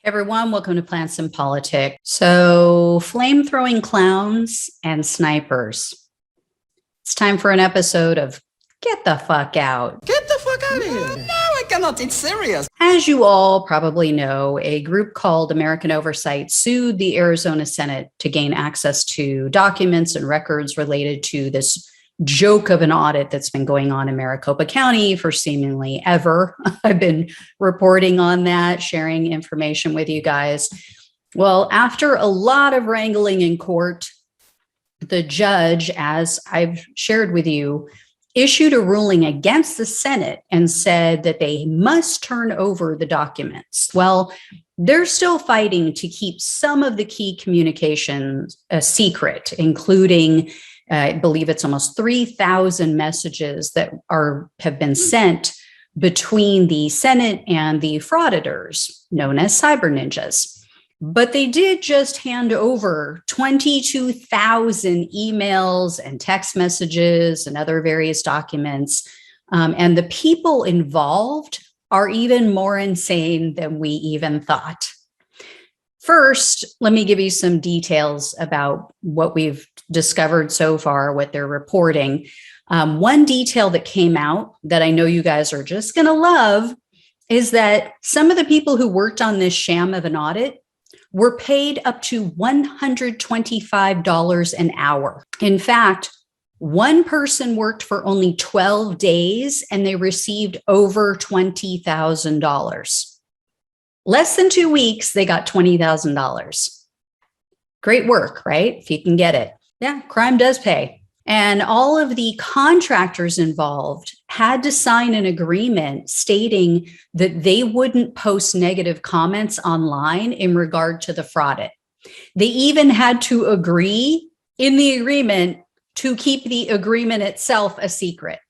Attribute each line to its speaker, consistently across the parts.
Speaker 1: Everyone, welcome to Plants and Politics. So, flame-throwing clowns and snipers. It's time for an episode of Get the Fuck Out.
Speaker 2: Get the fuck out of here. No, I cannot. It's serious.
Speaker 1: As you all probably know, a group called American Oversight sued the Arizona Senate to gain access to documents and records related to this joke of an audit that's been going on in Maricopa County for seemingly ever. I've been reporting on that, sharing information with you guys. Well, after a lot of wrangling in court, the judge, as I've shared with you, issued a ruling against the Senate and said that they must turn over the documents. Well, they're still fighting to keep some of the key communications a secret, including I believe it's almost 3,000 messages that have been sent between the Senate and the frauditors, known as cyber ninjas. But they did just hand over 22,000 emails and text messages and other various documents. And the people involved are even more insane than we even thought. First, let me give you some details about what we've discovered so far, what they're reporting. One detail that came out that I know you guys are just going to love is that some of the people who worked on this sham of an audit were paid up to $125 an hour. In fact, one person worked for only 12 days and they received over $20,000. Less than 2 weeks, they got $20,000. Great work, right? If you can get it. Yeah, crime does pay. And all of the contractors involved had to sign an agreement stating that they wouldn't post negative comments online in regard to the fraud. They even had to agree in the agreement to keep the agreement itself a secret.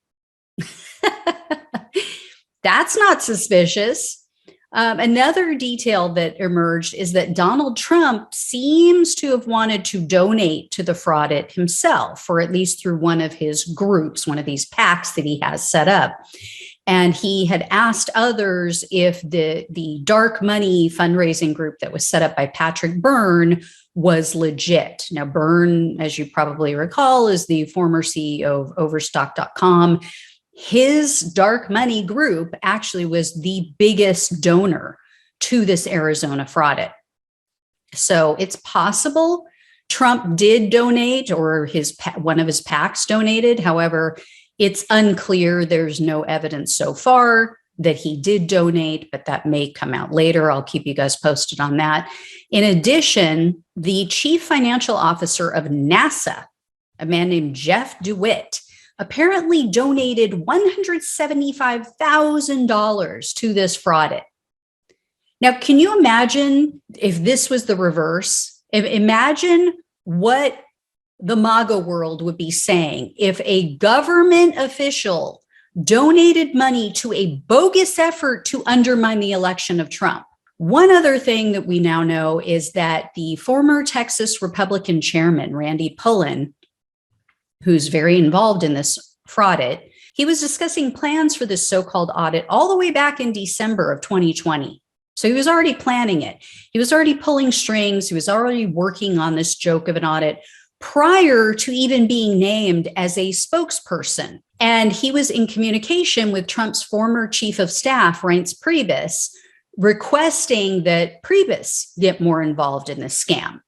Speaker 1: That's not suspicious. Another detail that emerged is that Donald Trump seems to have wanted to donate to the fraud himself, or at least through one of his groups, one of these PACs that he has set up. And he had asked others if the dark money fundraising group that was set up by Patrick Byrne was legit. Now, Byrne, as you probably recall, is the former CEO of Overstock.com. His dark money group actually was the biggest donor to this Arizona fraud. So it's possible Trump did donate, or one of his PACs donated. However, it's unclear. There's no evidence so far that he did donate, but that may come out later. I'll keep you guys posted on that. In addition, the chief financial officer of NASA, a man named Jeff DeWitt, apparently donated $175,000 to this fraud. Now, can you imagine if this was the reverse? Imagine what the MAGA world would be saying if a government official donated money to a bogus effort to undermine the election of Trump. One other thing that we now know is that the former Texas Republican chairman, Randy Pullen, who's very involved in this fraud, he was discussing plans for this so-called audit all the way back in December of 2020. So he was already planning it. He was already pulling strings. He was already working on this joke of an audit prior to even being named as a spokesperson. And he was in communication with Trump's former chief of staff, Reince Priebus, requesting that Priebus get more involved in this scam.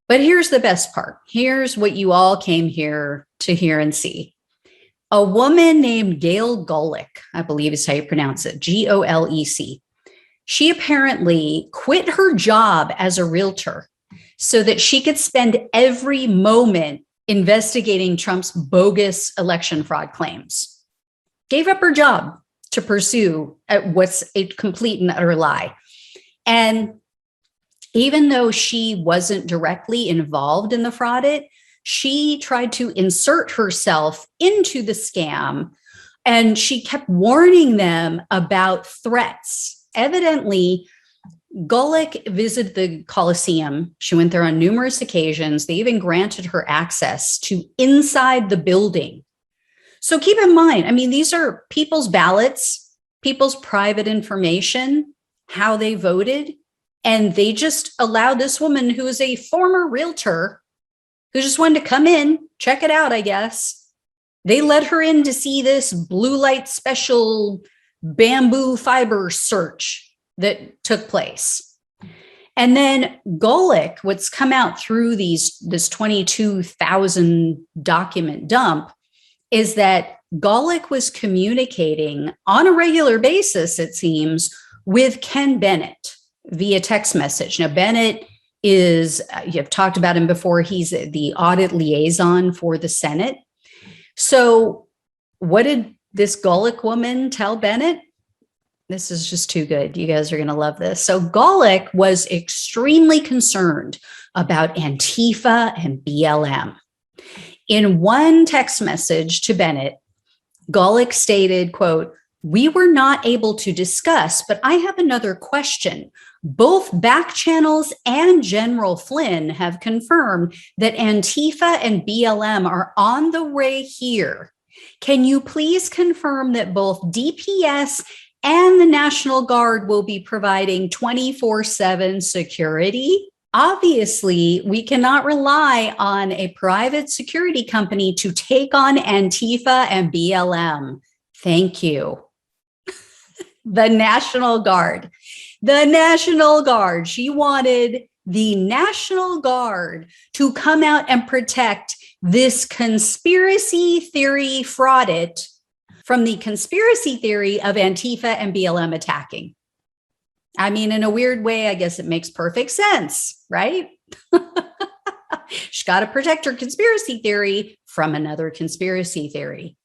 Speaker 1: But here's the best part. Here's what you all came here to hear and see. A woman named Gail Golec, I believe is how you pronounce it, Golec. She apparently quit her job as a realtor so that she could spend every moment investigating Trump's bogus election fraud claims. Gave up her job to pursue what's a complete and utter lie. And even though she wasn't directly involved in the fraud, she tried to insert herself into the scam, and she kept warning them about threats. Evidently, Golec visited the Coliseum. She went there on numerous occasions. They even granted her access to inside the building. So keep in mind, I mean, these are people's ballots, people's private information, how they voted. And they just allowed this woman who is a former realtor who just wanted to come in, check it out, I guess. They let her in to see this blue light special bamboo fiber search that took place. And then Golick, what's come out through this 22,000 document dump is that Golick was communicating on a regular basis, it seems, with Ken Bennett via text message. Now, Bennett is, you've talked about him before, he's the audit liaison for the Senate. So what did this Golick woman tell Bennett? This is just too good. You guys are going to love this. So Golick was extremely concerned about Antifa and BLM. In one text message to Bennett, Golick stated, quote, "We were not able to discuss, but I have another question. Both back channels and General Flynn have confirmed that Antifa and BLM are on the way here. Can you please confirm that both DPS and the National Guard will be providing 24/7 security?" Obviously, we cannot rely on a private security company to take on Antifa and BLM. Thank you. The National Guard. The National Guard. She wanted the National Guard to come out and protect this conspiracy theory fraudit from the conspiracy theory of Antifa and BLM attacking. I mean, in a weird way, I guess it makes perfect sense, right? She's got to protect her conspiracy theory from another conspiracy theory.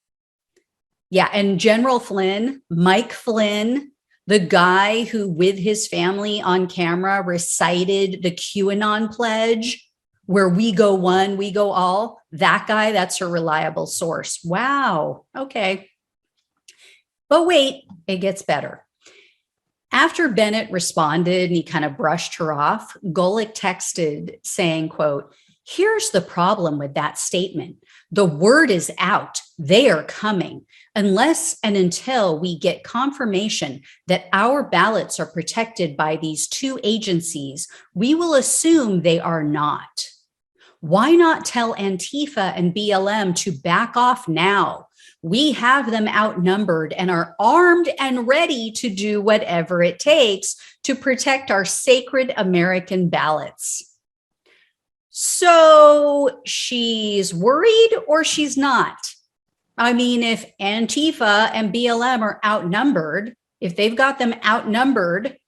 Speaker 1: Yeah, and General Flynn, Mike Flynn, the guy who with his family on camera recited the QAnon pledge, where we go one, we go all, that guy, that's a reliable source. Wow, okay. But wait, it gets better. After Bennett responded and he kind of brushed her off, Golick texted saying, quote, "Here's the problem with that statement. The word is out. They are coming. Unless and until we get confirmation that our ballots are protected by these two agencies, we will assume they are not. Why not tell Antifa and BLM to back off now? We have them outnumbered and are armed and ready to do whatever it takes to protect our sacred American ballots." So she's worried or she's not? I mean, if Antifa and BLM are outnumbered, if they've got them outnumbered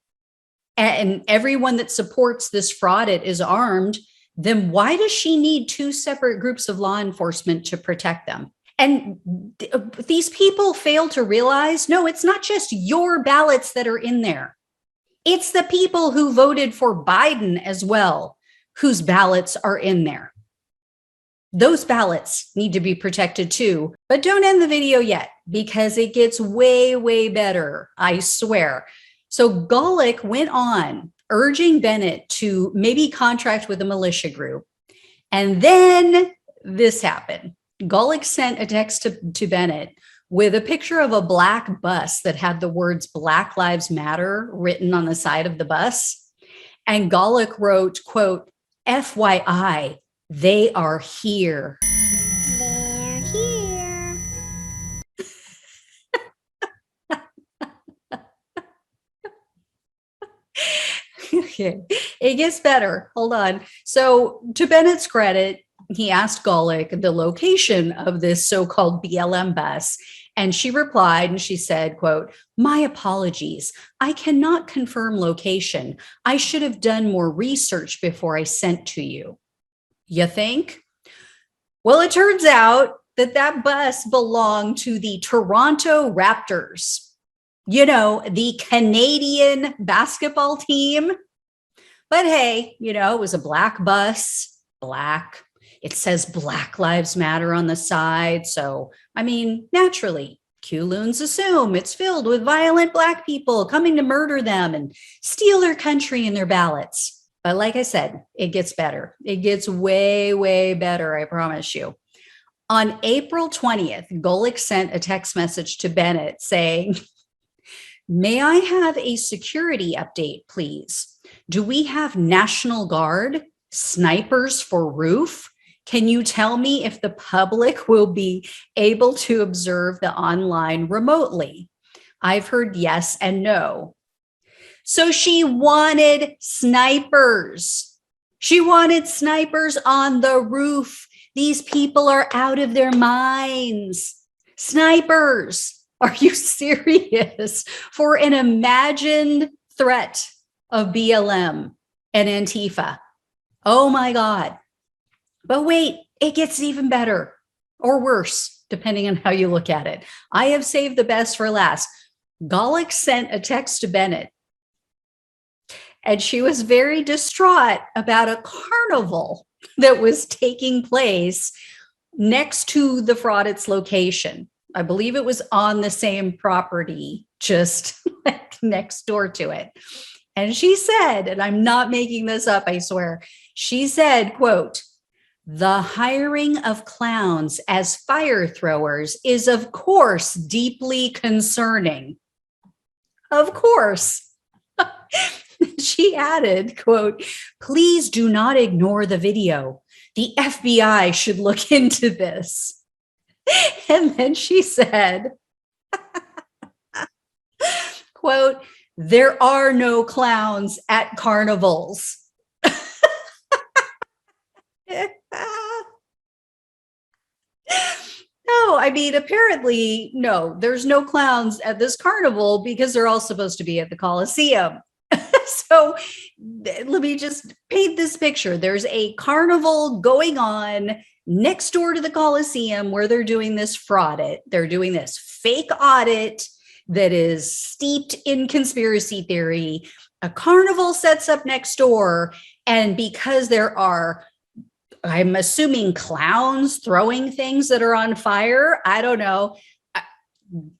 Speaker 1: and everyone that supports this fraud is armed, then why does she need two separate groups of law enforcement to protect them? And these people fail to realize, no, it's not just your ballots that are in there. It's the people who voted for Biden as well, whose ballots are in there. Those ballots need to be protected too. But don't end the video yet, because it gets way, way better, I swear. So Golick went on urging Bennett to maybe contract with a militia group. And then this happened. Golick sent a text to Bennett with a picture of a black bus that had the words "Black Lives Matter" written on the side of the bus. And Golick wrote, quote, "FYI, they are here."
Speaker 3: They're here.
Speaker 1: Okay, it gets better. Hold on. So to Bennett's credit, he asked Golick the location of this so-called BLM bus. And she replied and she said, quote, "My apologies. I cannot confirm location. I should have done more research before I sent to you." You think? Well, it turns out that that bus belonged to the Toronto Raptors. You know, the Canadian basketball team. But hey, you know, it was a black bus, black. It says Black Lives Matter on the side. So, I mean, naturally, Q-loons assume it's filled with violent black people coming to murder them and steal their country and their ballots. But like I said, it gets better. It gets way, way better, I promise you. On April 20th, Golick sent a text message to Bennett saying, "May I have a security update, please? Do we have National Guard, snipers for roof? Can you tell me if the public will be able to observe the online remotely? I've heard yes and no. So she wanted snipers. She wanted snipers on the roof. These people are out of their minds. Snipers. Are you serious? For an imagined threat of BLM and Antifa. Oh my God. But wait, it gets even better or worse, depending on how you look at it. I have saved the best for last. Golick sent a text to Bennett, and she was very distraught about a carnival that was taking place next to the fraudit's location. I believe it was on the same property, just like next door to it. And she said, and I'm not making this up, I swear, she said, quote, "The hiring of clowns as fire throwers is, of course, deeply concerning." Of course. She added, quote, "Please do not ignore the video. The FBI should look into this." And then she said, quote, "There are no clowns at carnivals." No, I mean, apparently, no, there's no clowns at this carnival because they're all supposed to be at the Coliseum. So let me just paint this picture. There's a carnival going on next door to the Coliseum where they're doing this fraud. They're doing this fake audit that is steeped in conspiracy theory. A carnival sets up next door, and because there are, I'm assuming, clowns throwing things that are on fire, I don't know.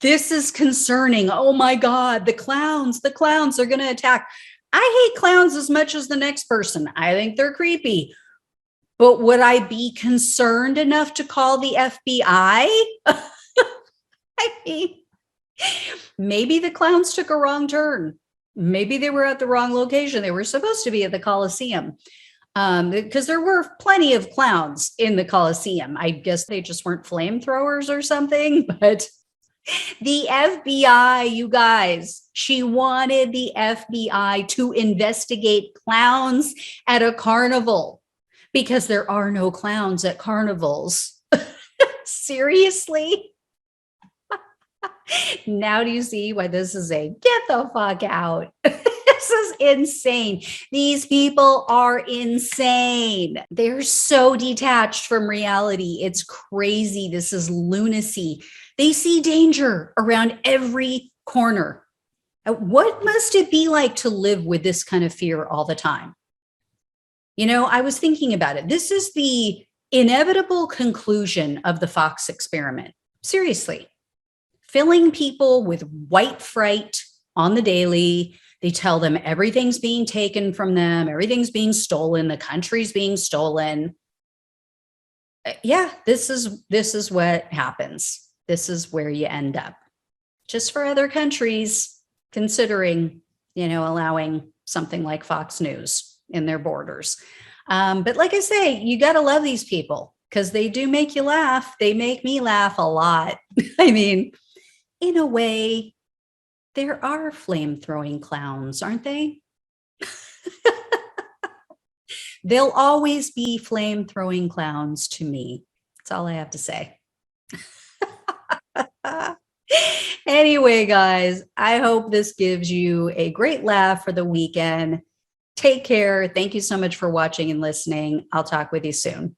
Speaker 1: This is concerning. Oh my God, the clowns are going to attack. I hate clowns as much as the next person. I think they're creepy. But would I be concerned enough to call the FBI? I mean, maybe the clowns took a wrong turn. Maybe they were at the wrong location. They were supposed to be at the Coliseum. Because there were plenty of clowns in the Coliseum. I guess they just weren't flamethrowers or something, but the FBI, you guys, she wanted the FBI to investigate clowns at a carnival because there are no clowns at carnivals. Seriously? Now do you see why this is a get the fuck out? This is insane. These people are insane. They're so detached from reality. It's crazy. This is lunacy. They see danger around every corner. What must it be like to live with this kind of fear all the time? You know, I was thinking about it. This is the inevitable conclusion of the Fox experiment. Seriously. Filling people with white fright on the daily. They tell them everything's being taken from them, everything's being stolen, the country's being stolen. Yeah, this is what happens. This is where you end up. Just for other countries considering, allowing something like Fox News in their borders. But like I say, you got to love these people because they do make you laugh. They make me laugh a lot. I mean, in a way, there are flame-throwing clowns, aren't they? They'll always be flame-throwing clowns to me. That's all I have to say. Anyway, guys, I hope this gives you a great laugh for the weekend. Take care. Thank you so much for watching and listening. I'll talk with you soon.